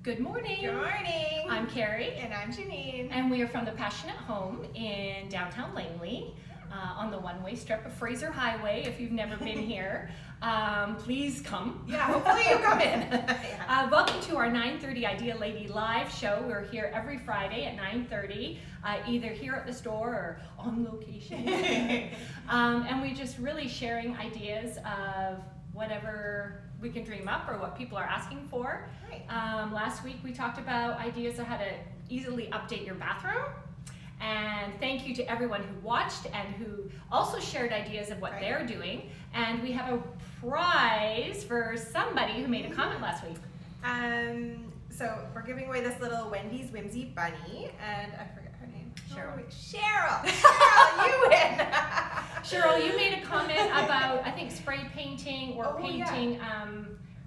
Good morning. Good morning. I'm Carrie. And I'm Janine. And we are from the Passionate Home in Downtown Langley on the one-way strip of Fraser Highway. If you've never been here, please come. Yeah, hopefully you come in. Welcome to our 9:30 Idea Lady live show. We're here every Friday at 9:30, either here at the store or on location. And we're just really sharing ideas of whatever we can dream up or what people are asking for. Right. Last week we talked about ideas of how to easily update your bathroom. And thank you to everyone who watched and who also shared ideas of what they're doing. And we have a prize for somebody who made a comment last week. So we're giving away this little Wendy's Whimsy bunny, and I forget her name. Cheryl. Cheryl, you win. Cheryl, you made a comment about, I think, spray painting or painting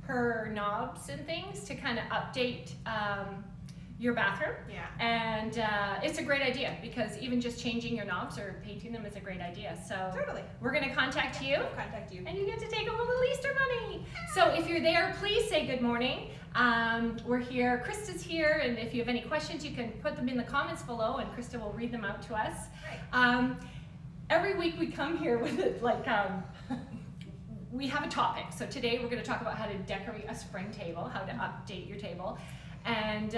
her knobs and things to kind of update your bathroom. Yeah. And it's a great idea because even just changing your knobs or painting them is a great idea. So Totally. we're going to contact you. We'll contact you. And you get to take home a little Easter money. So if you're there, please say good morning. We're here. Krista's here. And if you have any questions, you can put them in the comments below and Krista will read them out to us. Right. Every week we come here with it, we have a topic. So today we're going to talk about how to decorate a spring table, how to update your table. And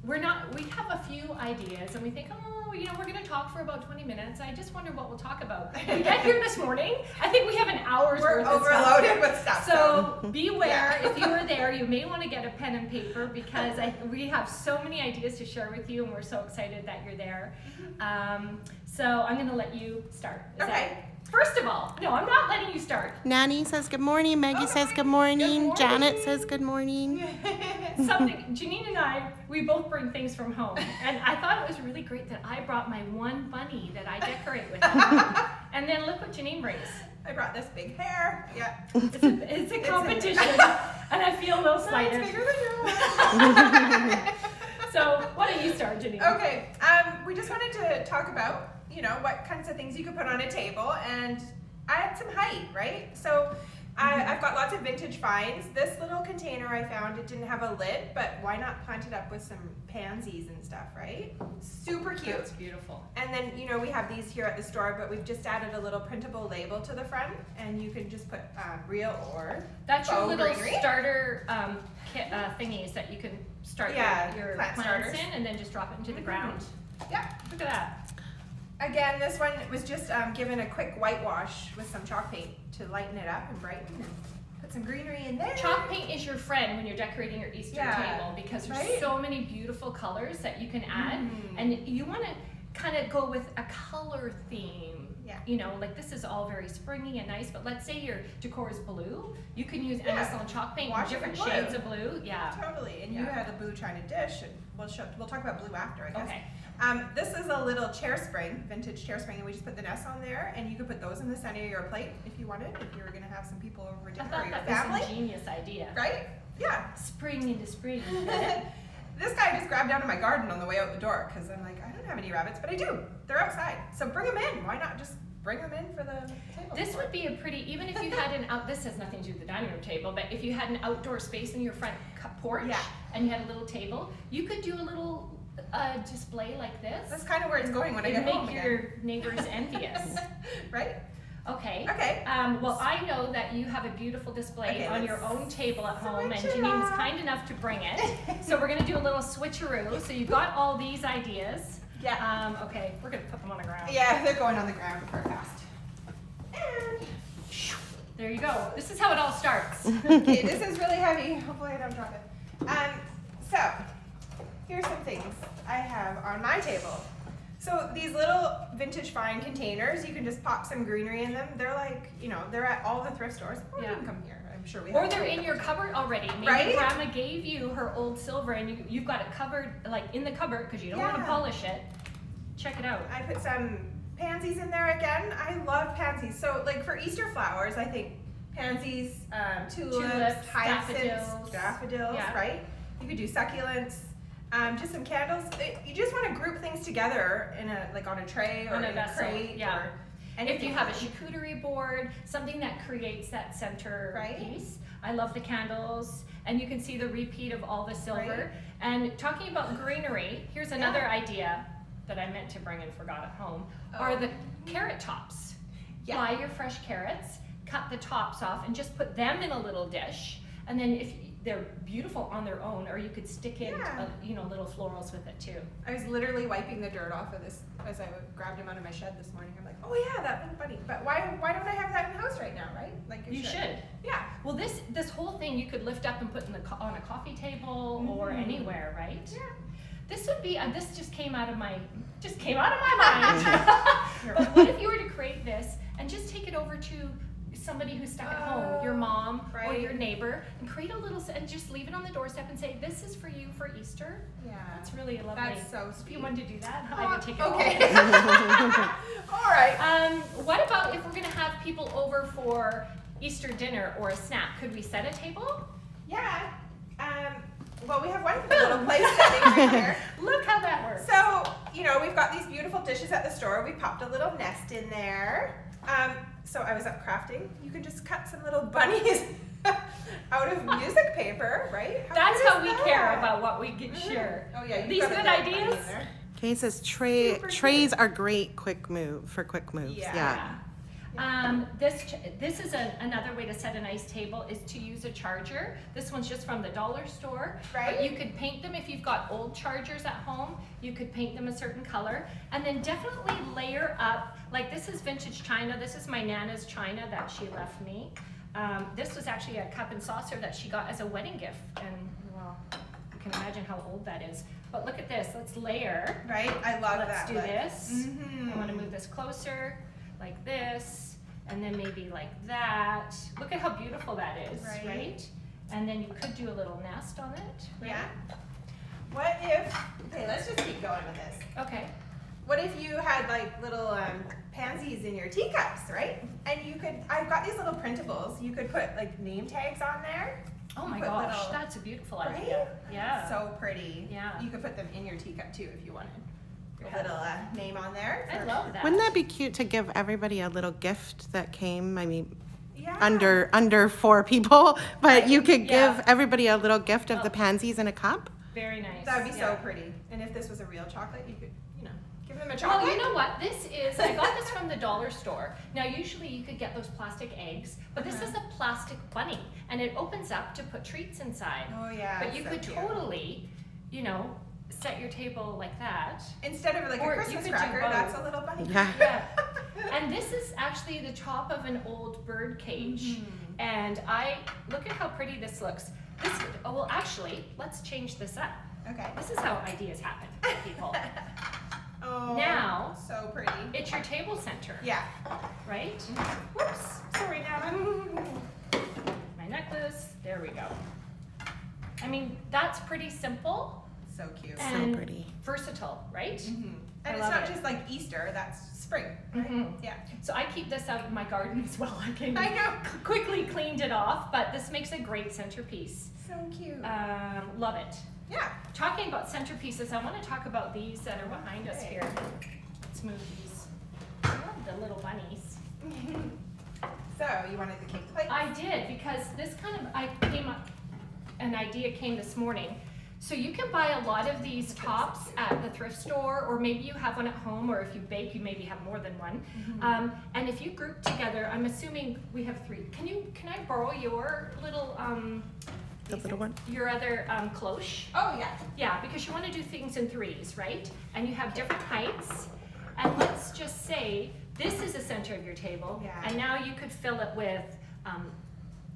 we have a few ideas and we think, we're going to talk for about 20 minutes. I just wonder what we'll talk about. We get here this morning. I think we have an hour's worth of stuff. We're overloaded with stuff. So beware, if you were there, you may want to get a pen and paper because we have so many ideas to share with you and we're so excited that you're there. So I'm going to let you start. First of all, no, I'm not letting you start. Nanny says good morning. Maggie says good morning. Janet says good morning. Janine and I, we both bring things from home. And I thought it was really great that I brought my one bunny that I decorate with. And then look what Janine brings. I brought this big hair. Yeah. It's a competition. And I feel a little slighted. It's bigger than yours. So why don't you start, Janine? Okay. We just wanted to talk about what kinds of things you could put on a table and add some height, right? So I've got lots of vintage finds. This little container I found, it didn't have a lid, but why not plant it up with some pansies and stuff, right? Super cute. That's beautiful. And then, we have these here at the store, but we've just added a little printable label to the front, and you can just put real or that's your little greenery. Starter kit thingies that you can start your plant plants starters in and then just drop it into the ground. Yeah. Look at that. Again, this one was just given a quick whitewash with some chalk paint to lighten it up and brighten and put some greenery in there. Chalk paint is your friend when you're decorating your Easter table because there's so many beautiful colors that you can add and you want to kind of go with a color theme. Yeah. Like this is all very springy and nice, but let's say your decor is blue. You can use Nestled chalk paint in different shades of blue. Yeah. Totally. And you have a blue china dish and we'll talk about blue after, I guess. Okay. This is a little chair spring, vintage chair spring, and we just put the nests on there, and you could put those in the center of your plate if you wanted, if you were going to have some people over dinner or your family. I thought that was a genius idea. Right? Yeah. Spring into spring. This guy just grabbed out of my garden on the way out the door, because I'm like, I don't have any rabbits, but I do. They're outside. So bring them in. Why not just bring them in for the table? This would be a pretty, even if you had this has nothing to do with the dining room table, but if you had an outdoor space in your front porch and you had a little table, you could do a little display like this. That's kind of where it's going when I get home. Make your neighbors envious. Right? Okay. Okay. Well, I know that you have a beautiful display on your own table at home, and Janine was kind enough to bring it. So we're going to do a little switcheroo. So you've got all these ideas. Yeah. Okay, we're going to put them on the ground. Yeah, they're going on the ground for fast. And there you go. This is how it all starts. Okay, this is really heavy. Hopefully I don't drop it. So here's some things I have on my table. So these little vintage find containers, you can just pop some greenery in them. They're like, they're at all the thrift stores. Or you can come here. I'm sure we have. Or they're in your cupboard already. Maybe Grandma gave you her old silver and you've got it covered, like in the cupboard because you don't want to polish it. Check it out. I put some pansies in there again. I love pansies. So like for Easter flowers, I think pansies, tulips, hyacinths, daffodils, right? You could do succulents. Just some candles. You just want to group things together in on a tray or in a crate. Yeah. And if you have a charcuterie board, something that creates that center piece. I love the candles. and you can see the repeat of all the silver. Right. And talking about greenery, here's another idea that I meant to bring and forgot at home, are the carrot tops. Yeah. Buy your fresh carrots, cut the tops off, and just put them in a little dish. And then if they're beautiful on their own, or you could stick in, little florals with it too. I was literally wiping the dirt off of this as I grabbed him out of my shed this morning. I'm like, oh yeah, that pink bunny. But why don't I have that in the house right now, right? Like You should. Yeah. Well, this whole thing you could lift up and put on a coffee table or anywhere, right? Yeah. This would be. This just came out of my mind. But what if you were to create this and just take it over to somebody who's stuck at home, your mom or your neighbor, and create a little, and just leave it on the doorstep and say, "This is for you for Easter." Yeah. That's really lovely. That's so sweet. If you wanted to do that, I would take it. Okay. All right. What about if we're gonna have people over for Easter dinner or a snack? Could we set a table? Yeah. Well, we have one little place setting right here. Look how that works. So, we've got these beautiful dishes at the store. We popped a little nest in there. So I was up crafting. You can just cut some little bunnies out of music paper, right? That's how we care about what we get share. Oh yeah, these good ideas. Kay says trays are great for quick moves. Yeah. This is another way to set a nice table is to use a charger. This one's just from the dollar store. Right. But you could paint them if you've got old chargers at home. You could paint them a certain color. And then definitely layer up, like this is vintage china. This is my Nana's china that she left me. This was actually a cup and saucer that she got as a wedding gift. And well, you can imagine how old that is. But look at this, let's layer. Right, I love that. Let's do this. Mm-hmm. I want to move this closer, like this, and then maybe like that. Look at how beautiful that is, right? And then you could do a little nest on it. Right? Yeah. What if, okay, let's just keep going with this. Okay. What if you had like little pansies in your teacups, right? And I've got these little printables. You could put like name tags on there. Oh my gosh, that's a beautiful idea. Right? Yeah. So pretty. Yeah. You could put them in your teacup too if you wanted. Your little name on there. I love that. Wouldn't that be cute to give everybody a little gift that came? I mean, Yeah. under 4 people, but you could Yeah. give everybody a little gift of the pansies in a cup. Very nice. That would be Yeah. so pretty. And if this was a real chocolate, you could, give them a Well, chocolate. you know what? I got this from the dollar store. Now, usually you could get those plastic eggs, but this is a plastic bunny, and it opens up to put treats inside. Oh yeah. But you so could cute. totally, set your table like that. Instead of like Or a you Christmas could do cracker, both. that's a little bunny. Yeah. Yeah. And this is actually the top of an old bird cage. And look at how pretty this looks. Actually, let's change this up. Okay. This is how ideas happen, people. Oh. Now, So pretty. it's your table center, Yeah. right? Whoops, sorry, Nana. My necklace, there we go. I mean, that's pretty simple So cute. and pretty. versatile, right? I And it's love not it. just like Easter, that's spring, right? Mhm. Yeah. So I keep this out in my garden as well. I know. quickly cleaned it off, but this makes a great centerpiece. So cute. Love it. Yeah. Talking about centerpieces, I want to talk about these that are behind us Okay. here. Let's move these. I love the little bunnies. So you wanted the cake plate? I did, because this an idea came this morning. So you can buy a lot of these tops at the thrift store, or maybe you have one at home, or if you bake, you maybe have more than one. And if you group together, I'm assuming we have 3. Can I borrow your little The little one. your other cloche? Oh yeah. Yeah, because you want to do things in 3s, right? And you have different heights. And let's just say this is the center of your table, Yeah. and now you could fill it with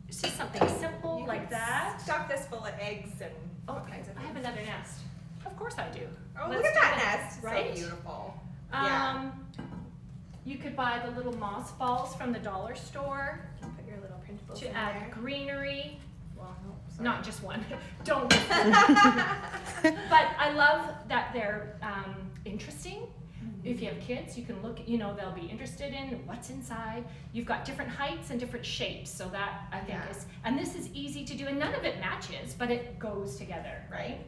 just something simple You like could that. Stuff this full of eggs and all Okay, kinds of I have things. another nest. Of course I do. Oh, Let's look at do that nest. right? So beautiful. Yeah. You could buy the little moss balls from the dollar store Put your little printables to in add there. greenery. Well, Sorry. not just one. Don't. But I love that they're interesting. If you have kids, you can look, they'll be interested in what's inside. You've got different heights and different shapes, so that I think is, and this is easy to do, and none of it matches, but it goes together, right?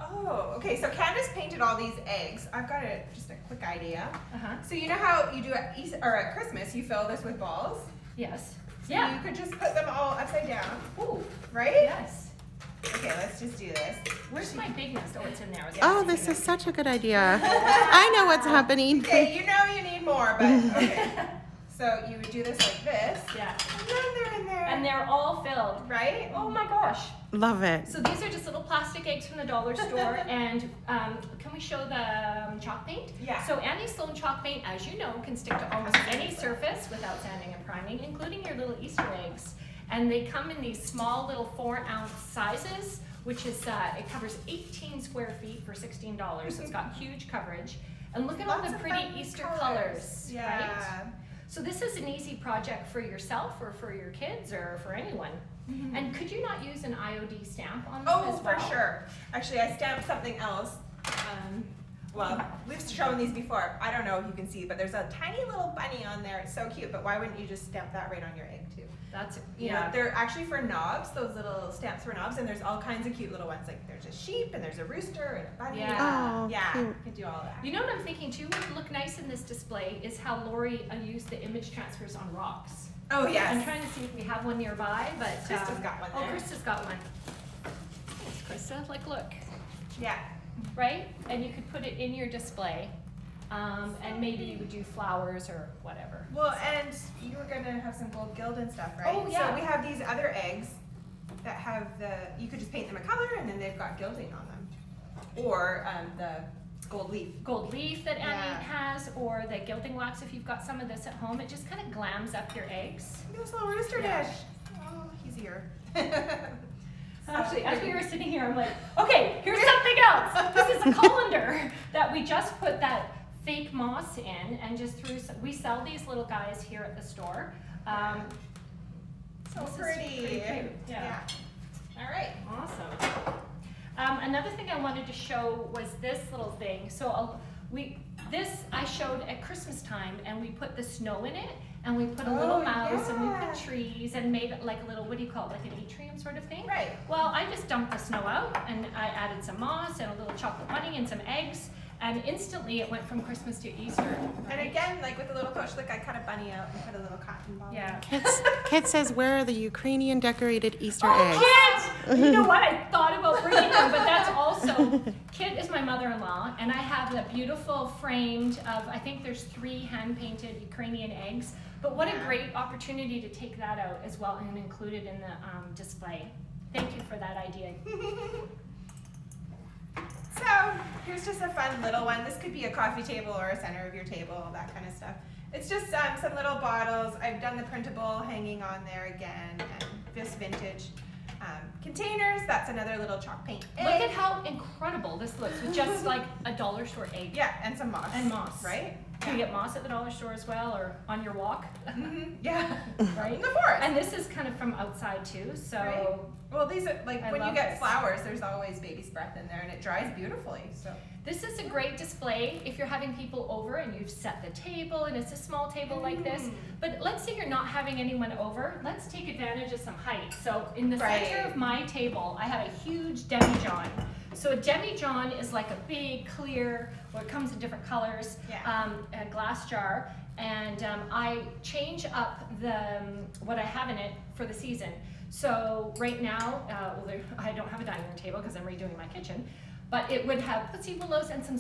Oh, okay. So Candace painted all these eggs. I've got just a quick idea. Uh-huh. So you know how you do at Easter or at Christmas, you fill this with balls. Yes. So Yeah. you could just put them all upside down, Ooh. right? Yes. Okay, let's just do this. Where's my big nest? Oh, it's in there. Oh, this is such a good idea. I know what's happening. Okay, you know you need more, but okay. So you would do this like this. Yeah. And then they're in there. And they're all filled. Right? Oh my gosh. Love it. So these are just little plastic eggs from the dollar store. And can we show the chalk paint? Yeah. So anti-Sloan chalk paint, as you know, can stick to almost any surface without sanding and priming, including your little Easter eggs. And they come in these small little 4-ounce sizes, which is, it covers 18 square feet for $16. It's got huge coverage. And look at all Lots the of pretty fun Easter colors. colors, Yeah. right? So this is an easy project for yourself or for your kids or for anyone. Mm-hmm. And could you not use an IOD stamp on them Oh, as well? for sure. Actually, I stamped something else. Well, we've shown these before. I don't know if you can see, but there's a tiny little bunny on there. It's so cute, but why wouldn't you just stamp that right on your egg too? That's, You know, they're actually for knobs, those little stamps for knobs, and there's all kinds of cute little ones. Like there's a sheep, and there's a rooster, and a bunny. Yeah. Oh, Yeah, cute. you can do all that. You know what I'm thinking too would look nice in this display is how Lori used the image transfers on rocks. Oh, yes. I'm trying to see if we have one nearby, but Krista's got one oh, there. Krista's got one. Thanks, Krista. Like, look, Yeah. right? And you could put it in your display, and maybe you would do flowers or whatever. Well, and you were gonna have some gold gild and stuff, right? Oh, yeah. So we have these other eggs that have you could just paint them a color, and then they've got gilding on them, or the gold leaf. Gold leaf that Annie Yeah. has, or the gilding wax if you've got some of this at home. It just kind of glams up your eggs. Look at this little rooster Yeah. dish. Oh, he's here. Actually, as we were sitting here, I'm like, okay, here's something else. This is a colander that we just put that fake moss in and just threw. We sell these little guys here at the store. So This is pretty. pretty cute, yeah. All right. Awesome. Another thing I wanted to show was this little thing. So I showed at Christmas time, and we put the snow in it, and we put a little Oh, mouse, and we yeah. put trees, and made it like a little, what do you call it, like an atrium sort of thing. Right. Well, I just dumped the snow out, and I added some moss and a little chocolate bunny and some eggs, and instantly it went from Christmas to Easter. And again, like with the little coach, look, I cut a bunny out and put a little cotton ball. Yeah. Kit says, where are the Ukrainian decorated Easter Oh, eggs? Kit! You know what? I thought about bringing them, but that's also, Kit is my mother-in-law, and I have the beautiful framed of, I think there's 3 hand-painted Ukrainian eggs. But what a great opportunity to take that out as well and include it in the display. Thank you for that idea. So here's just a fun little one. This could be a coffee table or a center of your table, that kind of stuff. It's just some little bottles. I've done the printable hanging on there again, and this vintage containers. That's another little chalk paint egg. Look at how incredible this looks with just like a dollar store egg. Yeah, and some moss. And moss. Right? Can you get moss at the dollar store as well, or on your walk? Yeah. Right? In the forest. And this is kind of from outside too, so. Right. Well, these are like I when you love get this. flowers, there's always baby's breath in there, and it dries beautifully. So. This is a great display if you're having people over and you've set the table and it's a small table like this. But let's say you're not having anyone over. Let's take advantage of some height. So in the center of my table, I have a huge demijohn. So a demijohn is like a big, clear, or it comes in different colors, a glass jar. And I change up what I have in it for the season. So right now, I don't have a dining room table because I'm redoing my kitchen. But it would have pussy willows and some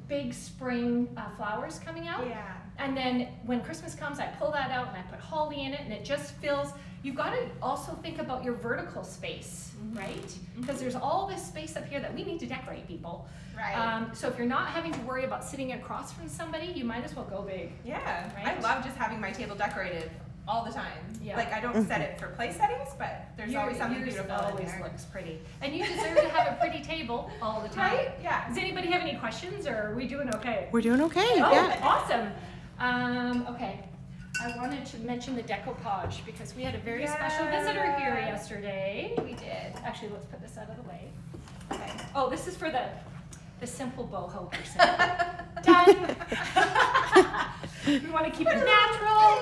big spring flowers coming out. Yeah. And then when Christmas comes, I pull that out and I put holly in it, and it just fills. You've got to also think about your vertical space, right? Because there's all this space up here that we need to decorate, people. Right. So if you're not having to worry about sitting across from somebody, you might as well go big. Yeah. Right? I love just having my table decorated all the time. Yeah. Like I don't set it for place settings, but there's always something Yours beautiful always in there. looks pretty. And you deserve to have a pretty table all the time. Right? Yeah. Does anybody have any questions, or are we doing okay? We're doing okay, Oh, yeah. awesome. Okay. I wanted to mention the decoupage because we had a very special visitor here yesterday. We did. Actually, let's put this out of the way. Okay. Oh, this is for the simple boho person. Done. We want to keep it natural.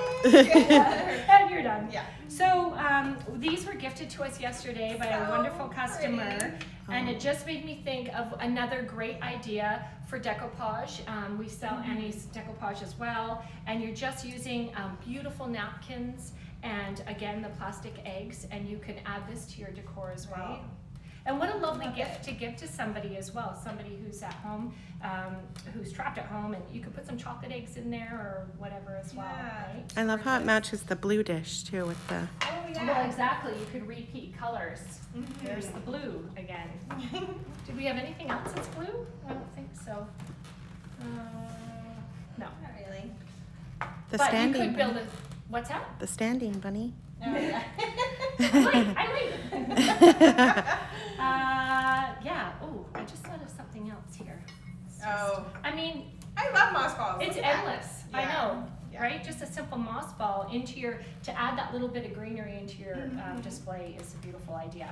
And you're done. Yeah. So these were gifted to us yesterday by a So wonderful customer, pretty. and it just made me think of another great idea for decoupage. We sell Annie's decoupage as well, and you're just using beautiful napkins and again the plastic eggs, and you can add this to your decor as well. Right. And what a lovely gift to give to somebody as well, somebody who's at home, who's trapped at home, and you could put some chocolate eggs in there or whatever as well, right? I love how it matches the blue dish too with the. Oh, yeah. Well, exactly. You could repeat colors. There's the blue again. Did we have anything else that's blue? I don't think so. No. Not really. The But standing. you could build bunny. a, what's that? The standing bunny. Oh, yeah. I like. Yeah. Oh, I just thought of something else here. Oh, I mean, I love moss balls. it's Look at that. endless. I Yeah. know, Yeah. right? Just a simple moss ball into your to add that little bit of greenery into your display is a beautiful idea.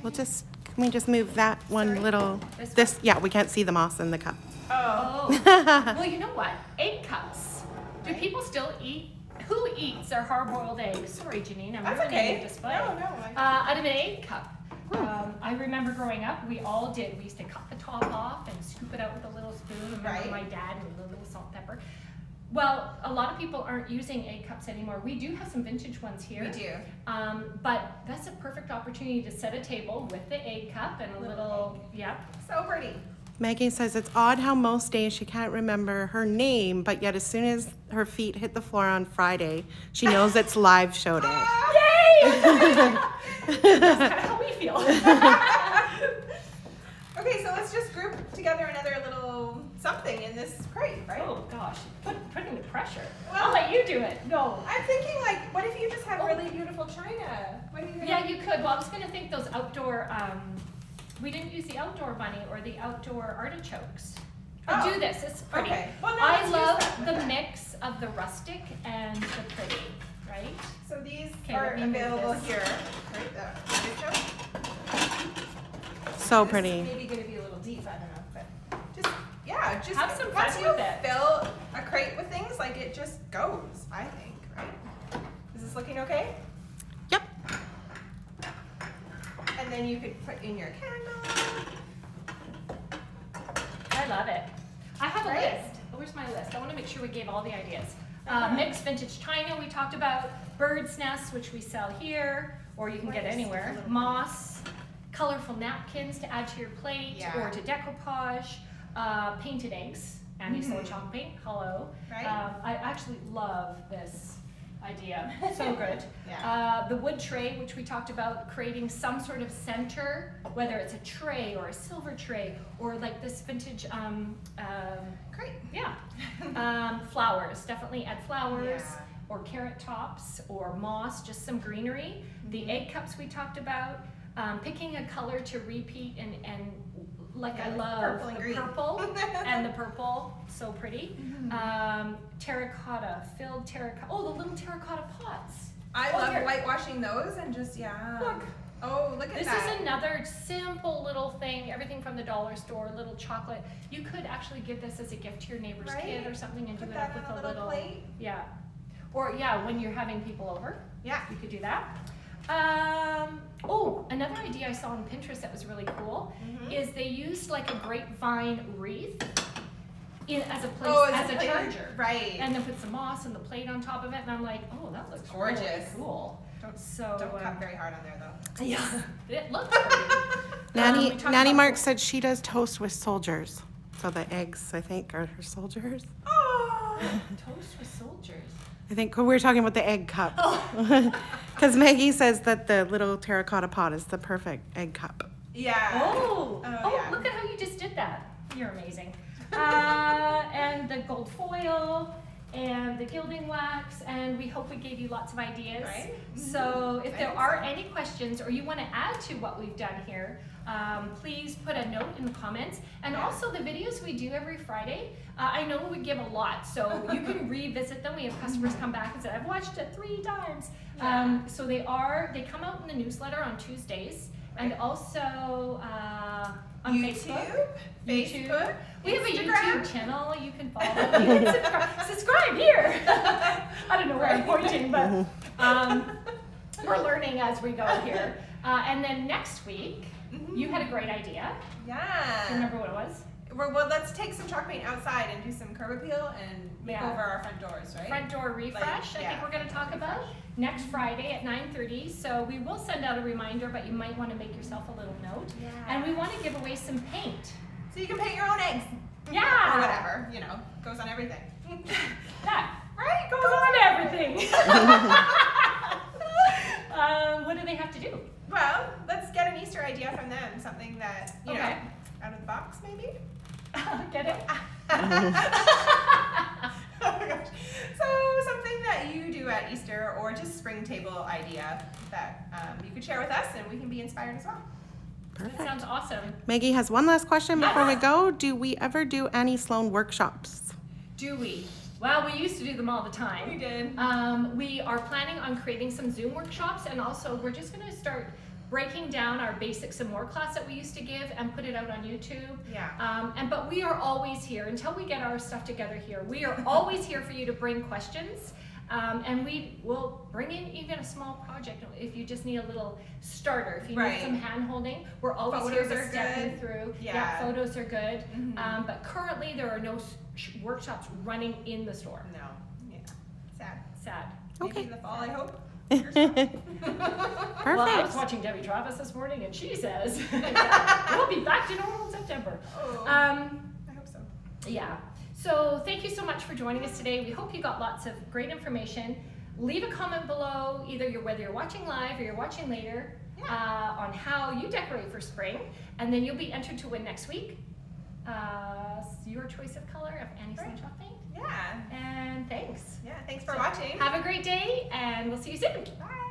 Can we just move that one Sorry? little, This yeah, we can't see the moss in the cup. Oh. Oh, well, you know what? Egg cups. Do Right. people still eat? Who eats their hard-boiled eggs? Sorry, Janine, I'm That's ruining okay. your display. No, no. Out of an egg cup. I remember growing up, we all did. We used to cut the top off and scoop it out with a little spoon. I remember Right. my dad and a little salt and pepper. Well, a lot of people aren't using egg cups anymore. We do have some vintage ones here. We do. But that's a perfect opportunity to set a table with the egg cup and a little, yep. So pretty. Maggie says it's odd how most days she can't remember her name, but yet as soon as her feet hit the floor on Friday, she knows it's live show day. Yay! That's kind of how we feel. Okay, so let's just group together another little something in this crate, right? Oh gosh, putting the pressure. Well- I'll let you do it. No. I'm thinking like, what if you just have really beautiful china? What are you gonna Yeah, you could. Well, I was going to think those outdoor, we didn't use the outdoor bunny or the outdoor artichokes. But Oh, do this, it's pretty. okay. Well, then I let's use love that. the mix of the rustic and the pretty, right? So these Okay, are let me move available this. here, right? The artichoke. So This pretty. is maybe gonna be a little deep, I don't know, but just Have some fun once you with it. fill a crate with things, like it just goes, I think, right? Is this looking okay? Yep. And then you could put in your candle. I love it. I have a Right? list. Where's my list? I want to make sure we gave all the ideas. Mixed vintage china we talked about, bird's nests, which we sell here, or you can get Nice. anywhere, moss, colorful napkins to add to your plate Yeah. or to decoupage, painted eggs, anti-soil chalk paint, hello. Right. I actually love this idea, so good. Yeah. The wood tray, which we talked about, creating some sort of center, whether it's a tray or a silver tray, or like this vintage, Great. yeah. Flowers, definitely add flowers, Yeah. or carrot tops, or moss, just some greenery. The egg cups we talked about, picking a color to repeat and like Yeah, I like love purple and the green. purple and the purple, so pretty. Terracotta, filled terracotta, oh, the little terracotta pots. I Oh, love here. whitewashing those and just, yeah. Look. Oh, look at This that. is another simple little thing, everything from the dollar store, little chocolate. You could actually give this as a gift to your neighbor's Right? kid or something and Put do it that up with on a a little plate. yeah. Or yeah, when you're having people over, Yeah. you could do that. Oh, another idea I saw on Pinterest that was really cool is they used like a grapevine wreath as a place, as a plate. charger. Right. And then put some moss and the plate on top of it, and I'm like, oh, that looks Gorgeous. really cool. Don't- So Don't cut very hard on there though. yeah, it looks pretty. Nanny, we talked Nanny about- Mark said she does toast with soldiers. So the eggs, I think, are her soldiers. Oh. Toast with soldiers. I think we were talking about the egg cup. Oh. Because Maggie says that the little terracotta pot is the perfect egg cup. Yeah. Oh, yeah. look at how you just did that. You're amazing. And the gold foil and the gilding wax, and we hope we gave you lots of ideas. Right. So if I there think are so. any questions or you want to add to what we've done here, please put a note in the comments. And Yeah. also the videos we do every Friday, I know we give a lot, so you can revisit them. We have customers come back and say, I've watched it 3 times. Yeah. So they come out in the newsletter on Tuesdays, and also on YouTube, Facebook, we have a Instagram. YouTube channel you can follow. You can subscribe here. I don't know where I'm pointing, but we're learning as we go here. And then next week, you had a great idea. Yeah. Do you remember what it was? Well, let's take some chalk paint outside and do some curb appeal and make over our front doors, right? Front door refresh, I think we're going to talk about next Friday at 9:30. So we will send out a reminder, but you might want to make yourself a little note. Yeah. And we want to give away some paint. So you can paint your own eggs. Yeah. Or whatever, you know, goes on everything. That Right? goes on everything. What do they have to do? Well, let's get an Easter idea from them. Something that, you know, Okay. out of the box maybe? Get it? Oh my gosh. So something that you do at Easter or just spring table idea that you could share with us and we can be inspired as well. Perfect. That sounds awesome. Maggie has one last question before we go. Do we ever do any Sloan workshops? Do we? Well, we used to do them all the time. We did. We are planning on creating some Zoom workshops, and also we're just going to start breaking down our basic some more class that we used to give and put it out on YouTube. Yeah. But we are always here until we get our stuff together here. We are always here for you to bring questions. And we will bring in even a small project if you just need a little starter. If you need some hand holding, we're always here to step you through. Yeah, photos are good. Mm-hmm. But currently there are no workshops running in the store. No. Yeah. Sad. Sad. Maybe in the fall, I hope. Perfect. Well, I was watching Debbie Travis this morning and she says we'll be back to normal in September. Oh, I hope so. Yeah. So thank you so much for joining us today. We hope you got lots of great information. Leave a comment below, either whether you're watching live or you're watching later, on how you decorate for spring, and then you'll be entered to win next week. Your choice of color of Annie's Sloan chalk paint. Yeah. And thanks. Yeah. Thanks for watching. Have a great day, and we'll see you soon. Bye.